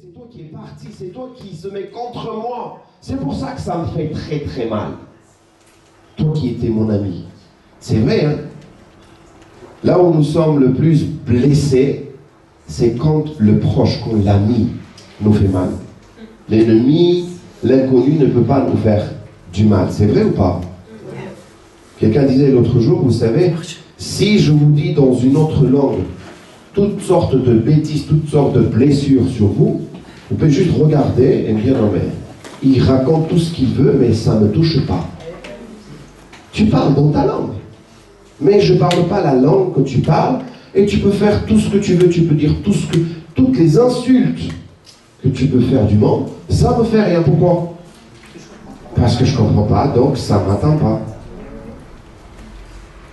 c'est toi qui es parti, c'est toi qui se mets contre moi. C'est pour ça que ça me fait très très mal. Toi qui étais mon ami. C'est vrai, hein? Là où nous sommes le plus blessés, c'est quand le proche, quand l'ami nous fait mal. L'ennemi, l'inconnu ne peut pas nous faire du mal. C'est vrai ou pas? Quelqu'un disait l'autre jour, vous savez, si je vous dis dans une autre langue toutes sortes de bêtises, toutes sortes de blessures sur vous, vous pouvez juste regarder et me dire non mais il raconte tout ce qu'il veut mais ça ne me touche pas. Tu parles dans ta langue, mais je ne parle pas la langue que tu parles et tu peux faire tout ce que tu veux, tu peux dire toutes les insultes que tu peux faire du monde, ça me fait rien. Pourquoi? Parce que je ne comprends pas, donc ça ne m'atteint pas.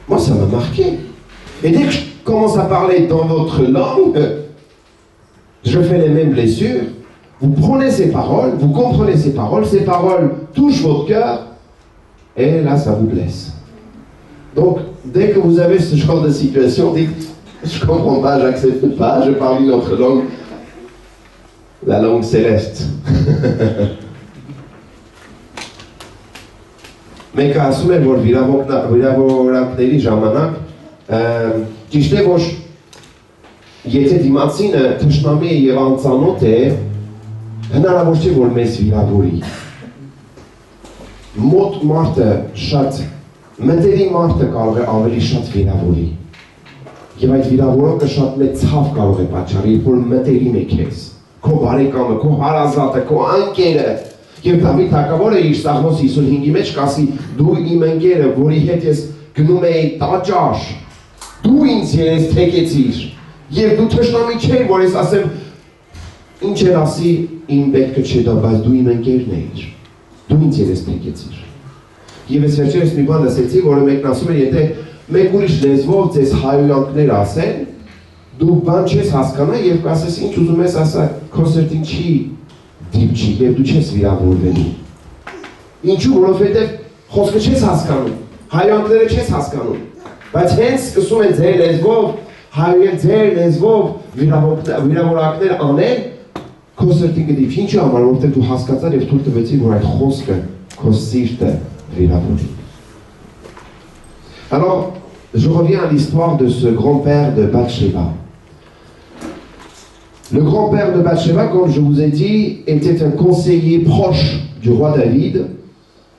Moi, ça m'a marqué. Et dès que je commence à parler dans votre langue, je fais les mêmes blessures. Vous prenez ces paroles, vous comprenez ces paroles touchent votre cœur, et là, ça vous blesse. Donc, dès que vous avez ce genre de situation, dites, je ne comprends pas, j'accepte pas, je parle une autre langue, la langue céleste. Մենք ասում ենք, որ վիրավորանքների ժամանակ ճիշտ է, որ եթե դիմացինը թշնամի է եւ անծանոթ է, հնարավոր չէ, որ մեզ վիրավորի։ Մոտ մարդը շատ մտերիմ մարդը կարող է ավելի շատ վիրավորի։ Եվ այդ վիրավորողը շատ մեծ ցավ կարող է պատճառել, երբ որ մտերիմ է քեզ, քո բարեկամը, քո հարազատը, քո ընկերը։ Եվ Դավիթ թագավորը իր Սաղմոս 55-ի մեջ կասի, դու իմ ընկերը, որի հետ ես գնում էի տաճար, դու ինձ երես թեկեցիր, եւ դու թշնամի չէի, որ ես ասեմ, ինչ էր ասի, իմ պետքը չէ դա, բայց դու իմ ընկերն էիր, դու ինձ երես թեկեցիր։ Եվ ես վերջերս մի բան ասեցի, որը մեկն ասում էր, եթե մեկ ուրիշ լեզվով ձեզ հայհոյանքներ ասեն, դու բան չես հասկանա եւ կասես, ինչ ուզում ես ասա, քո սրտին չի դիպչի, եւ դու չես վիրավորվելու։ Ինչու, որովհետեւ խոսքը չես հասկանում, հայհոյանքները չես հասկանում, բայց հենց սկսում են ձեր լեզվով, հայերեն ձեր լեզվով վիրավորանքներ անել, քո սրտին կդիպչի, ինչու համար, որովհետեւ դու հասկացար եւ թույլ տվեցիր, որ այդ խոսքը քո սիրտը վիրավորի։ Alors, je reviens à l'histoire de ce grand-père de Bathsheba. Le grand-père de Bathsheba, comme je vous ai dit, était un conseiller proche du roi David.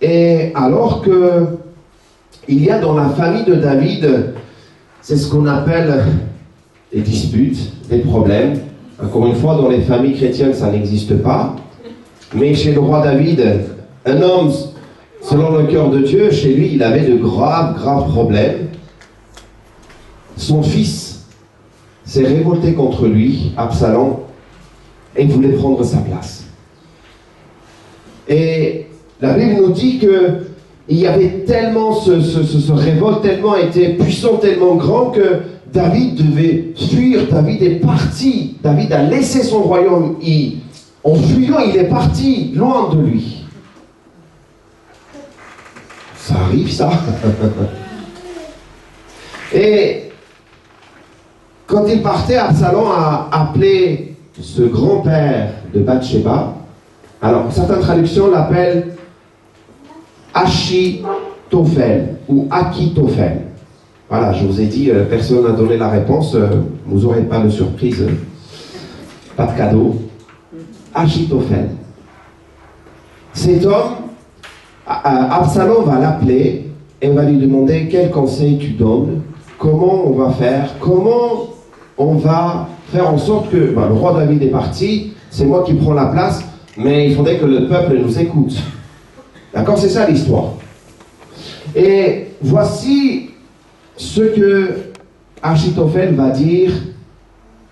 Et alors que il y a dans la famille de David, c'est ce qu'on appelle des disputes, des problèmes. Encore une fois, dans les familles chrétiennes, ça n'existe pas. Mais chez le roi David, un homme, selon le cœur de Dieu, chez lui, il avait de graves problèmes. Son fils s'est révolté contre lui, Absalom, et voulait prendre sa place. Et la Bible nous dit qu'il y avait tellement, ce révolte tellement était puissant, tellement grand que David devait fuir. David est parti. David a laissé son royaume. En fuyant, il est parti loin de lui. Ça arrive, ça. Et quand il partait, Absalom a appelé ce grand-père de Bathsheba. Alors, certaines traductions l'appellent Achitophel ou Akitophel. Voilà, je vous ai dit, personne n'a donné la réponse, vous n'aurez pas de surprise, pas de cadeau. Achitophel. Cet homme, Absalom va l'appeler et va lui demander quel conseil tu donnes, comment on va faire, comment on va faire en sorte que le roi David est parti, c'est moi qui prends la place, mais il faudrait que le peuple nous écoute. D'accord, c'est ça l'histoire. Et voici ce que Achitophel va dire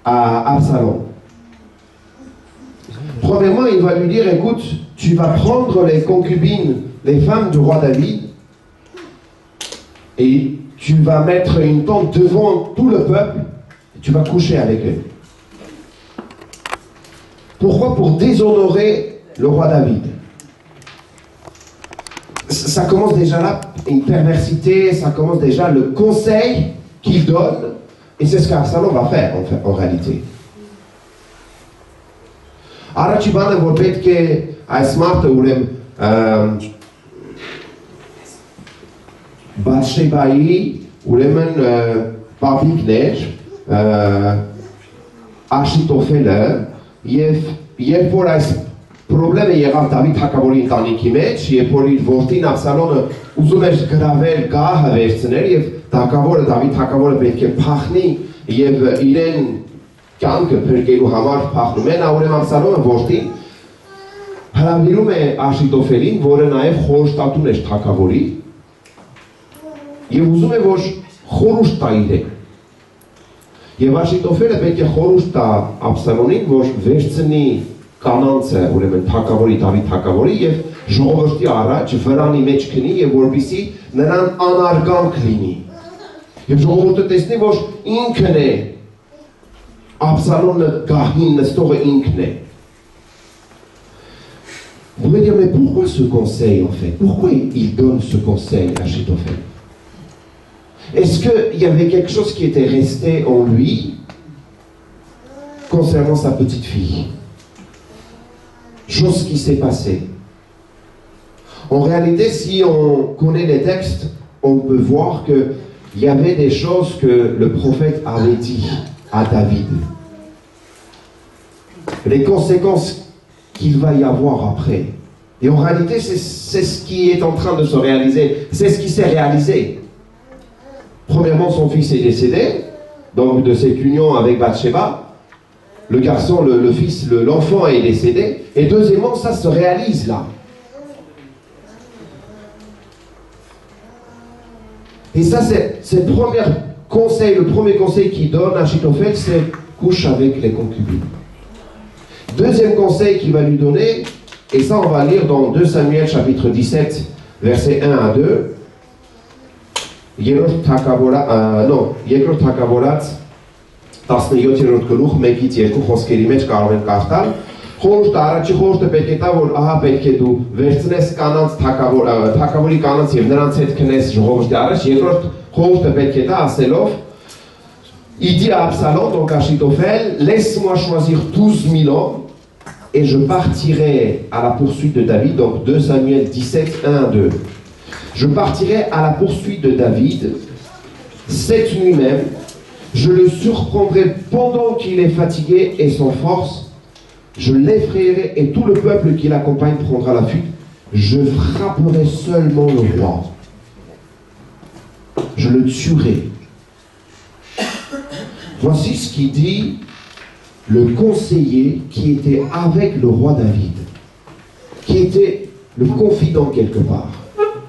à Absalom. Premièrement, il va lui dire, écoute, tu vas prendre les concubines, les femmes du roi David, et tu vas mettre une tente devant tout le peuple, et tu vas coucher avec eux. Pourquoi? Pour déshonorer le roi David. Ça commence déjà là, une perversité, ça commence déjà le conseil qu'il donne, et c'est ce qu'Absalom va faire en réalité. Առաջի բանը, որ պետք է այս մարդը ուրեմն Բաթշեբայի ուրեմն պապիկներ Աշիտոֆելը եւ երբ որ այս Պրոբլեմը եղավ Դավիթ թագավորի ընտանիքի մեջ, երբ որ իր որդին Աբսալոմը ուզում էր գրավել գահը վերցնել եւ թագավորը Դավիթ թագավորը պետք է փախնի եւ իրեն կյանքը փրկելու համար փախնում է, նա ուրեմն Աբսալոմը որդին հրավիրում է Աշիտոֆելին, որը նաեւ խորհրդատուն էր թագավորի եւ ուզում է որ խորհուրդ տա իրեն։ Եվ Աշիտոֆելը պետք է խորհուրդ տա Աբսալոմին, որ վերցնի կանանցը ուրեմն թագավորի Դավիթ թագավորի եւ ժողովրդի առաջ վրանի մեջ քնի եւ որպեսզի նրան անարգանք լինի։ Եվ ժողովուրդը տեսնի, որ ինքն է Աբսալոմը գահին նստողը ինքն է։ Vous me direz, mais pourquoi ce conseil en fait? Pourquoi il donne ce conseil à Achitophel? Est-ce qu'il y avait quelque chose qui était resté en lui concernant sa petite fille? Chose qui s'est passée. En réalité, si on connaît les textes, on peut voir qu'il y avait des choses que le prophète avait dit à David. Les conséquences qu'il va y avoir après. Et en réalité, c'est ce qui est en train de se réaliser. C'est ce qui s'est réalisé. Premièrement, son fils est décédé, donc de cette union avec Bathsheba. Le garçon, le fils, l'enfant est décédé. Et deuxièmement, ça se réalise là. Et ça, c'est le premier conseil qu'il donne à Achitophel, c'est couche avec les concubines. Deuxième conseil qu'il va lui donner, et ça on va lire dans 2 Samuel chapitre 17, versets 1 à 2. Երկրորդ թագավորաց 17-րդ գլուխ 1-ից 2 խոսքերի մեջ կարող են կարդալ խորհուրդը առաջի խորհուրդը պետք է տա որ ահա պետք է դու վերցնես կանանց թագավորի կանանց եւ նրանց հետ քնես ժողովրդի առաջ երկրորդ խորհուրդը պետք է տա ասելով il dit à Absalom donc à Achitophel laisse-moi choisir 12 000 hommes et je partirai à la poursuite de David donc 2 Samuel 17 1 à 2. Je partirai à la poursuite de David cette nuit même. Je le surprendrai pendant qu'il est fatigué et sans force. Je l'effrayerai et tout le peuple qui l'accompagne prendra la fuite. Je frapperai seulement le roi. Je le tuerai. Voici ce qu'il dit le conseiller qui était avec le roi David, qui était le confident quelque part,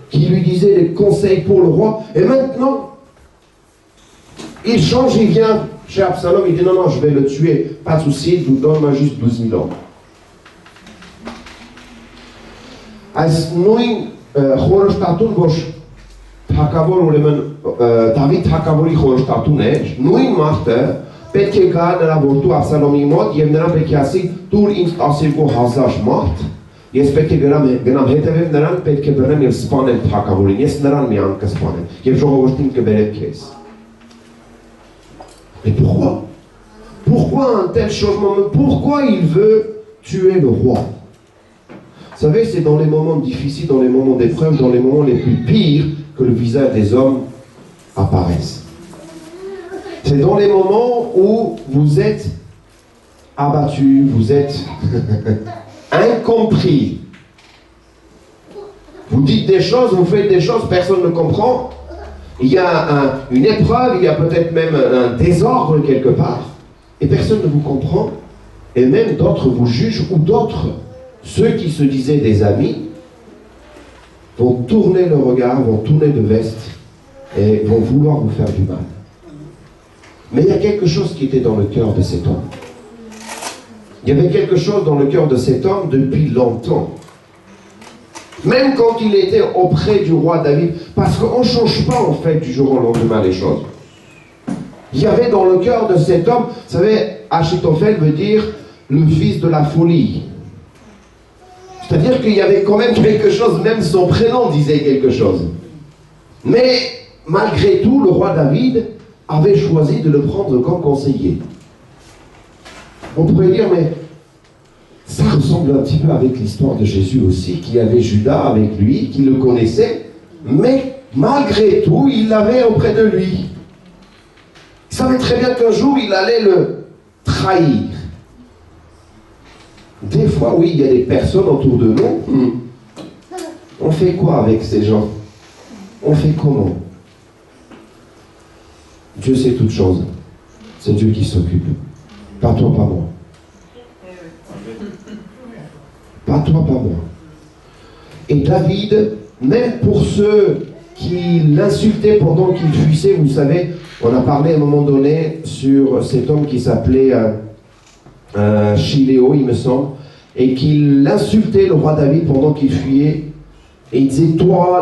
qui lui disait des conseils pour le roi. Et maintenant, il change, il vient chez Absalom, il dit non, je vais le tuer, pas de souci, donne-moi juste 12 000 hommes. Այս նույն խորհրդատուն, որ թագավոր ուրեմն Դավիթ թագավորի խորհրդատուն էր, նույն մարդը պետք է գա նրա որդու Աբսալոմի մոտ եւ նրան պետք է ասի դուր ինձ 12,000 մարդ, ես պետք է գնամ հետևեմ նրան, պետք է բռնեմ եւ սպանեմ թագավորին, ես նրան միան կսպանեմ եւ ժողովրդին կբերեմ քեզ. Mais pourquoi? Pourquoi un tel changement? Pourquoi il veut tuer le roi? Vous savez, c'est dans les moments difficiles, dans les moments d'épreuve, dans les moments les plus pires que le visage des hommes apparaissent. C'est dans les moments où vous êtes abattu, vous êtes incompris. Vous dites des choses, vous faites des choses, personne ne comprend. Il y a une épreuve, il y a peut-être même un désordre quelque part, et personne ne vous comprend, et même d'autres vous jugent, ou d'autres, ceux qui se disaient des amis, vont tourner le regard, vont tourner de veste, et vont vouloir vous faire du mal. Mais il y a quelque chose qui était dans le cœur de cet homme. Il y avait quelque chose dans le cœur de cet homme depuis longtemps. Même quand il était auprès du roi David, parce qu'on ne change pas en fait du jour au lendemain les choses. Il y avait dans le cœur de cet homme, vous savez, Achitophel veut dire le fils de la folie. C'est-à-dire qu'il y avait quand même quelque chose, même son prénom disait quelque chose. Mais malgré tout, le roi David avait choisi de le prendre comme conseiller. On pourrait dire, mais ressemble un petit peu avec l'histoire de Jésus aussi, qu'il y avait Judas avec lui, qui le connaissait, mais malgré tout, il l'avait auprès de lui. Il savait très bien qu'un jour, il allait le trahir. Des fois, oui, il y a des personnes autour de nous. On fait quoi avec ces gens? On fait comment? Dieu sait toutes choses. C'est Dieu qui s'occupe. Pas toi, pas moi. Pas toi, pas moi. Et David, même pour ceux qui l'insultaient pendant qu'il fuissait, vous savez, on a parlé à un moment donné sur cet homme qui s'appelait Chiléo, il me semble, et qui l'insultait, le roi David, pendant qu'il fuyait. Et il disait, toi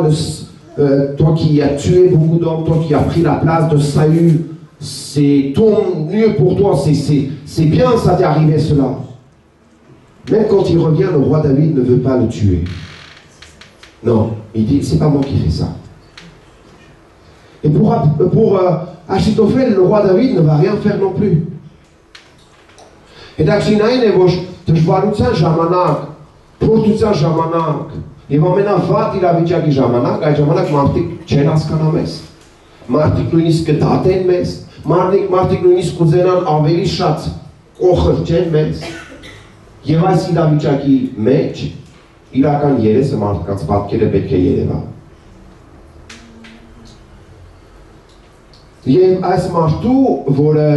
qui as tué beaucoup d'hommes, toi qui as pris la place de Saül, c'est ton mieux pour toi, c'est bien ça t'est arrivé cela. Même quand il revient, le roi David ne veut pas le tuer. Non, il dit, c'est pas moi qui fais ça. Et pour Achitophel, le roi David ne va rien faire non plus. Et d'Achinaïn est vos դժվարության ժամանակ, փորձության ժամանակ, եւ ամենավատ իրավիճակի ժամանակ, այդ ժամանակ մարդիկ չեն հասկանա մեզ։ Մարդիկ նույնիսկ կդատեն մեզ, մարդիկ նույնիսկ կուզենան ավելի շատ կոխրջեն մեզ։ Եվ այս իրավիճակի մեջ իրական երեսը մարդկանց պատկերը պետք է երևա։ Եվ այս մարդու, որը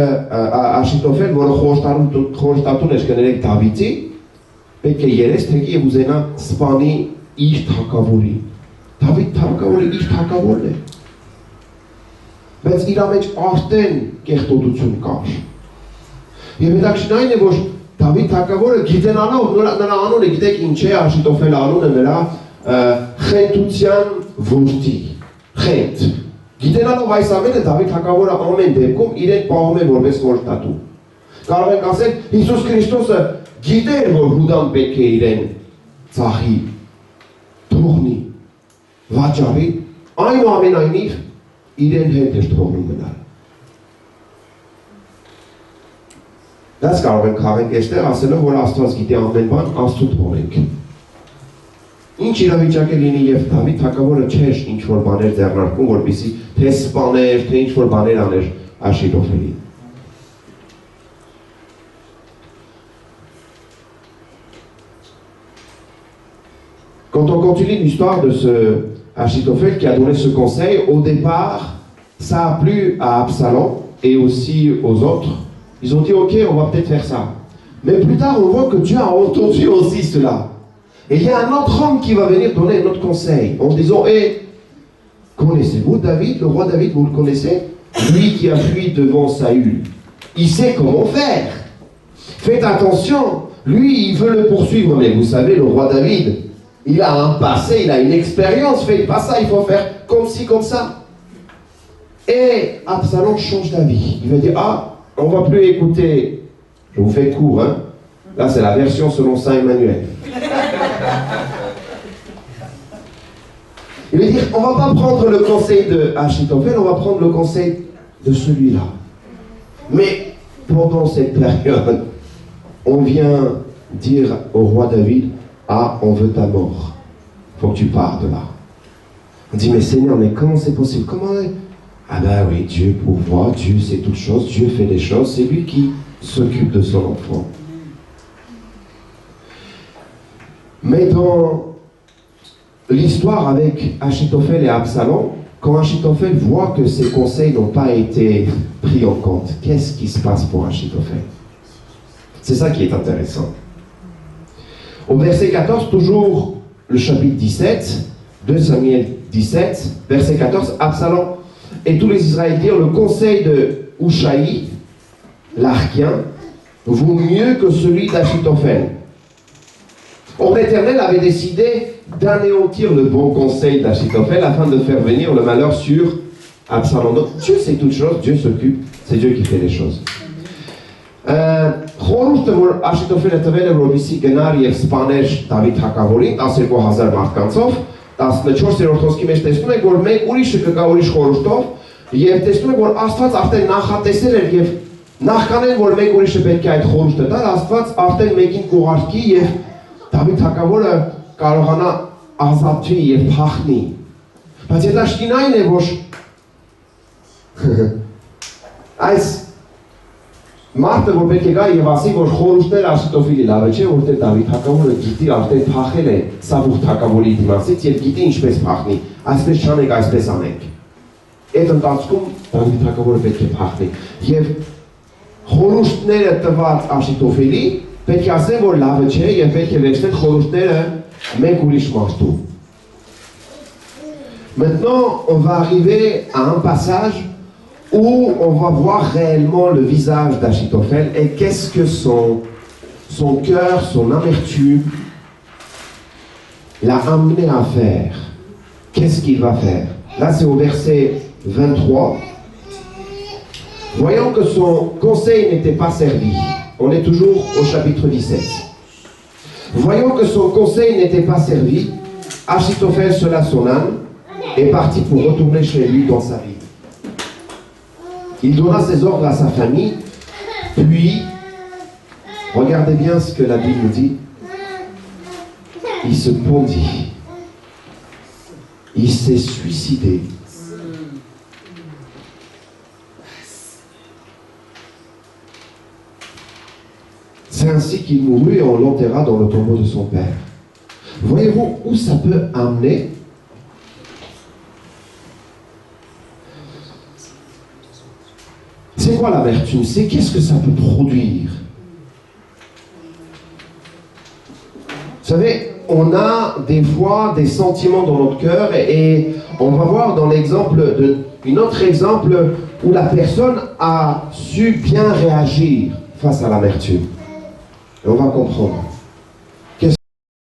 Աշիտոֆել, որը խորհրդատուն էր կներեք Դավիթի, պետք է երես թեքի եւ ուզենա սպանի իր թագավորի։ Դավիթ թագավորը իր թագավորն է։ Բայց իր մեջ արդեն կեղտոտություն կար։ Եվ հետաքրքրն այն է, որ Դավիթ թագավորը գիտենալով նրա անունը, գիտեք ինչ է Աշիտոֆել անունը նրա խենթության որդի։ Խենթ։ Գիտենալով այս ամենը Դավիթ թագավորը ամեն դեպքում իրեն պահում է որպես խորհրդատու։ Կարող ենք ասել Հիսուս Քրիստոսը գիտեր, որ Հուդան պետք է իրեն ծախի, թողնի, վաճառի, այնուամենայնիվ իրեն հետ էր թողնում մնալ։ Դաս կարող ենք քաղենք այստեղ ասելով, որ Աստված գիտի ամեն բան, Աստծու թողենք։ Ինչ իրավիճակ է լինի եւ Դավիթ թագավորը չէր ինչ որ բաներ ձեռնարկում, որպեսզի թե սպաներ, թե ինչ որ բաներ աներ Աշիտոֆելին։ Quand on continue l'histoire de ce Achitophel qui a donné ce conseil, au départ, ça a plu à Absalom et aussi aux autres. Ils ont dit, ok, on va peut-être faire ça. Mais plus tard, on voit que Dieu a entendu aussi cela. Et il y a un autre homme qui va venir donner un autre conseil en disant, connaissez-vous David, le roi David, vous le connaissez? Lui qui a fui devant Saül. Il sait comment faire. Faites attention, lui, il veut le poursuivre. Mais vous savez, le roi David, il a un passé, il a une expérience. Faites pas ça, il faut faire comme ci, comme ça. Et Absalom change d'avis. Il va dire, on va plus écouter, je vous fais court, hein. Là, c'est la version selon Saint Emmanuel. Il veut dire, on ne va pas prendre le conseil de Achitophel, on va prendre le conseil de celui-là. Mais pendant cette période, on vient dire au roi David, on veut ta mort. Il faut que tu pars de là. On dit, mais Seigneur, mais comment c'est possible? Comment? Ben oui, Dieu pourvoit, Dieu sait toutes choses, Dieu fait les choses, c'est lui qui s'occupe de son enfant. Mais dans l'histoire avec Achitophel et Absalom, quand Achitophel voit que ses conseils n'ont pas été pris en compte, qu'est-ce qui se passe pour Achitophel? C'est ça qui est intéressant. Au verset 14, toujours le chapitre 17, 2 Samuel 17, verset 14, Absalom et tous les Israélites dirent, le conseil de Hushaï, l'Archien, vaut mieux que celui d'Achitophel. Or l'Éternel avait décidé d'anéantir le bon conseil d'Achitophel afin de faire venir le malheur sur Absalom. Donc Dieu sait toutes choses, Dieu s'occupe, c'est Dieu qui fait les choses. Խորհուրդը որ Աշիտոֆելը տվել է որպեսզի գնար եւ սպաներ Դավիթ թագավորին 12000 մարդկանցով 14-րդ խոսքի մեջ տեսնում եք որ մեկ ուրիշը կգա ուրիշ խորհուրդով եւ տեսնում եք որ Աստված արդեն նախատեսել էր եւ նախքանեն որ մեկ ուրիշը պետք է այդ խորհուրդը տար Աստված արդեն մեկին կուղարկի եւ Դավիթ հակավորը կարողանա ազատվի եւ փախնի։ Բայց դա շտինային է, որ այս մարդը որ պետք է գա եւ ասի, որ խորհուրդներ Աշիտոֆիլի լավ չէ, որտեղ Դավիթ հակավորը գիտի արդեն փախել է Սավուխ թագավորի դիմացից եւ գիտի ինչպես փախնի։ Այսպես չանենք, այսպես անենք։ Այդ ընթացքում Դավիթ հակավորը պետք է փախնի եւ խորհուրդները տված Աշիտոֆիլի պետք է ասեն, որ լավը չէ եւ պետք է վերցնել խորհուրդները մեկ ուրիշ մարդու։ Maintenant, on va arriver à un passage où on va voir réellement le visage d'Achitophel et qu'est-ce que son cœur, son amertume l'a amené à faire. Qu'est-ce qu'il va faire? Là, c'est au verset 23. Voyant que son conseil n'était pas servi, on est toujours au chapitre 17. Voyant que son conseil n'était pas servi, Achitophel sela son âme est parti pour retourner chez lui dans sa ville. Il donna ses ordres à sa famille, puis, regardez bien ce que la Bible nous dit, il se pondit, il s'est suicidé. C'est ainsi qu'il mourut et on l'enterra dans le tombeau de son père. Voyez-vous où ça peut amener? C'est quoi l'amertume? C'est qu'est-ce que ça peut produire? Vous savez, on a des fois des sentiments dans notre cœur et on va voir dans l'exemple un autre exemple où la personne a su bien réagir face à l'amertume. Et on va comprendre.